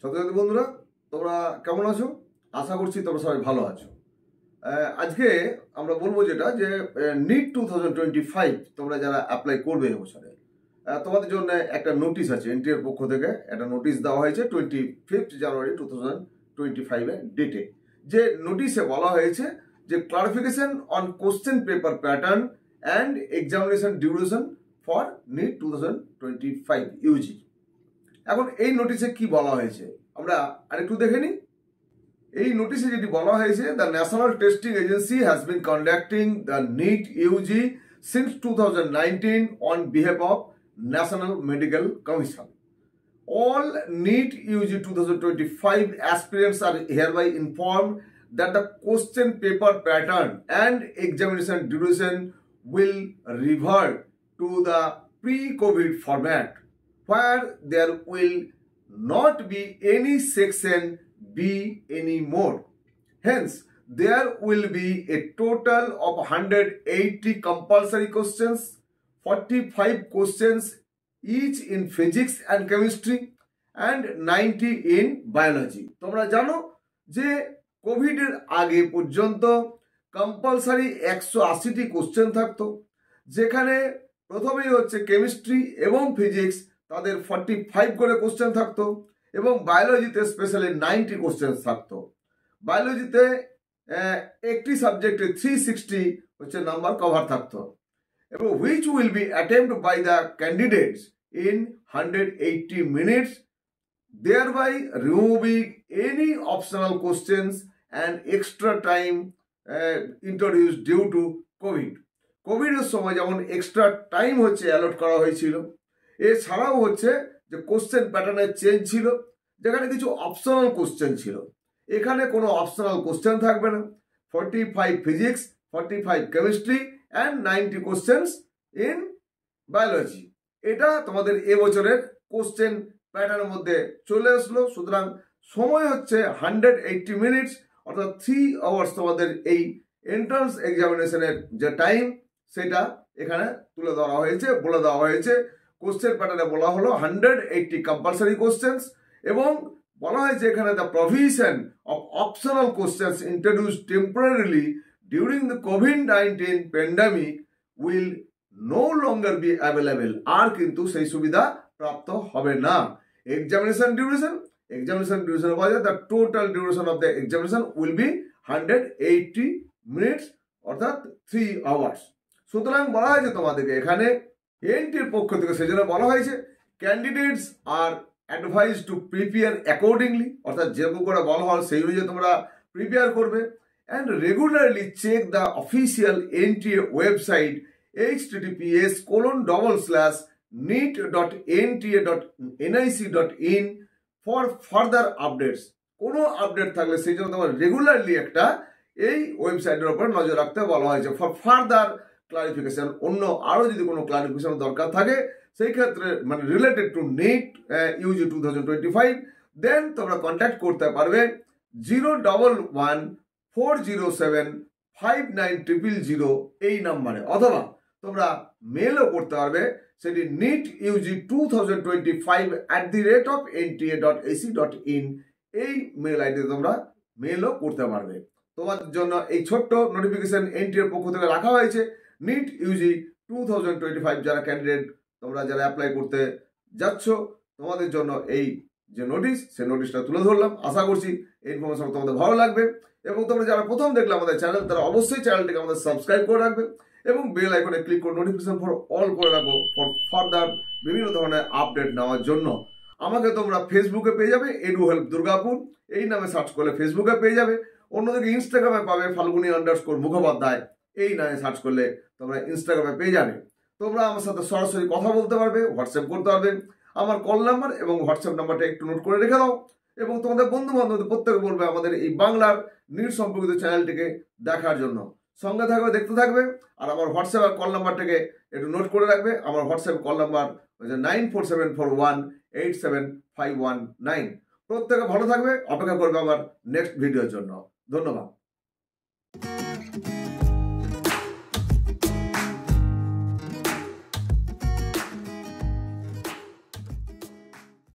ছাত্রছাত্রী বন্ধুরা, তোমরা কেমন আছো? আশা করছি তোমরা সবাই ভালো আছো। আজকে আমরা বলবো যেটা যে নিট 2025 তোমরা যারা অ্যাপ্লাই করবে এবছরে, তোমাদের জন্য একটা নোটিশ আছে। এনটিএর পক্ষ থেকে একটা নোটিশ দেওয়া হয়েছে 25 জানুয়ারি 2025 ডেটে। যে নোটিশে বলা হয়েছে যে clarification on question paper pattern and examination duration for NEET 2025 UG. এখন এই নোটিশে কি বলা হয়েছে আমরা আরেকটু দেখে নিই। এই নোটিশে যেটি বলা হয়েছে, the National Testing Agency has been conducting the NEET UG since 2019 on behalf of National Medical Commission. All NEET UG 2025 aspirants are hereby informed that the question paper pattern and examination duration will revert to the pre-COVID format, where there will not be any section B anymore. Hence, there will be a total of 180 compulsory questions, 45 questions each in physics and chemistry and 90 in biology. তোমরা জানো যে কোভিডের আগে পর্যন্ত compulsory 180টি question থাকতো, যেখানে প্রথমেই হচ্ছে কেমিস্ট্রি এবং ফিজিক্স তাদের 45 করে কোশ্চেন থাকতো এবং বায়োলজিতে স্পেশালি 90 কোশ্চেন থাকতো। বায়োলজিতে একটি সাবজেক্টে 360 হচ্ছে নাম্বার কভার থাকতো, এবং which will be attempted by the candidates in 180 minutes, thereby removing any optional questions and extra time introduced due to COVID. কোভিডের সময় যেমন এক্সট্রা টাইম হচ্ছে অ্যালট করা হয়েছিল, এছাড়াও হচ্ছে যে কোশ্চেন প্যাটার্নের চেঞ্জ ছিল, যেখানে কিছু অপশনাল কোশ্চেন ছিল। এখানে কোনো অপশনাল কোশ্চেন থাকবে না। 45 physics, 45 chemistry and 90 questions in biology. এটা তোমাদের এবছরের কোশ্চেন প্যাটার্নের মধ্যে চলে আসলো। সুতরাং সময় হচ্ছে 180 মিনিটস, অর্থাৎ 3 আওয়ার্স তোমাদের এই এন্ট্রান্স এক্সামিনেশনের যে টাইম সেটা এখানে তুলে ধরা হয়েছে, বলে দেওয়া হয়েছে। কোশ্চেন প্যাটার্নে বলা হলো 180 কম্পালসারি কোশ্চেন্স, এবং বলা হয়েছে এখানে the provision of optional questions introduced temporarily during the COVID-19 pandemic will no longer be available. আর কিন্তু সেই সুবিধা প্রাপ্ত হবে না। এক্সামিনেশন ডিউরেশন বলা যায় the total duration of the examination will be 180 minutes, অর্থাৎ 3 hours। সুতরাং বলা হয়েছে তোমাদেরকে এখানে এনটির পক্ষ থেকে, সেজন্য বলা হয়েছে candidates are advise to prepare accordingly, অর্থাৎ যেরকম করে বলা হয় সেই অনুযায়ী তোমরা প্রিপেয়ার করবে। And regularly check the official NTA website https://neet.nta.nic.in for further updates. কোনো আপডেট থাকলে সেই জন্য তোমার রেগুলারলি একটা এই ওয়েবসাইটের উপর নজর রাখতে বলা হয়েছে ফর ফার্দার ক্লারিফিকেশন। অন্য আরও যদি কোনো ক্লারিফিকেশন দরকার থাকে সেই ক্ষেত্রে, মানে রিলেটেড টু নিট ইউজি 2025, দেন তোমরা কন্ট্যাক্ট করতে পারবে 011-407-5900 এই নাম্বারে, অথবা তোমরা মেলও করতে পারবে, সেটি neetug2025@nta.ac.in এই মেল আইডিতে তোমরা মেলও করতে পারবে। তোমাদের জন্য এই ছোট্ট নোটিফিকেশন এনটিএর পক্ষ থেকে রাখা হয়েছে। নিট ইউজি 2025 যারা ক্যান্ডিডেট, তোমরা যারা অ্যাপ্লাই করতে যাচ্ছ, তোমাদের জন্য এই যে নোটিশ, সেই নোটিশটা তুলে ধরলাম। আশা করছি এই ইনফরমেশন তোমাদের ভালো লাগবে, এবং তোমরা যারা প্রথম দেখলে আমাদের চ্যানেল, তারা অবশ্যই চ্যানেলটিকে আমাদের সাবস্ক্রাইব করে রাখবে এবং বেল আইকনে ক্লিক করে নোটিফিকেশন ফর অল করে রাখো ফর ফার্দার বিভিন্ন ধরনের আপডেট নেওয়ার জন্য। আমাকে তোমরা ফেসবুকে পেয়ে যাবে, এডু হেল্প দুর্গাপুর এই নামে সার্চ করলে ফেসবুকে পেয়ে যাবে। অন্যদিকে ইনস্টাগ্রামে পাবে ফাল্গুনী_মুখোপাধ্যায় এই নামে সার্চ করলে তোমরা ইনস্টাগ্রামে পেয়ে যাবে। তোমরা আমার সাথে সরাসরি কথা বলতে পারবে, হোয়াটসঅ্যাপ করতে পারবে। আমার কল নাম্বার এবং হোয়াটসঅ্যাপ নাম্বারটা একটু নোট করে রেখে দাও, এবং তোমাদের বন্ধু বান্ধবদের প্রত্যেকে বলবে আমাদের এই বাংলার নিট সম্পর্কিত চ্যানেলটিকে দেখার জন্য। সঙ্গে থাকবে, দেখতে থাকবে। আর আমার হোয়াটসঅ্যাপ আর কল নাম্বারটাকে একটু নোট করে রাখবে। আমার হোয়াটসঅ্যাপ কল নাম্বার হচ্ছে 9474187519। প্রত্যেকে ভালো থাকবে, অপেক্ষা করবে আমার নেক্সট ভিডিওর জন্য। ধন্যবাদ।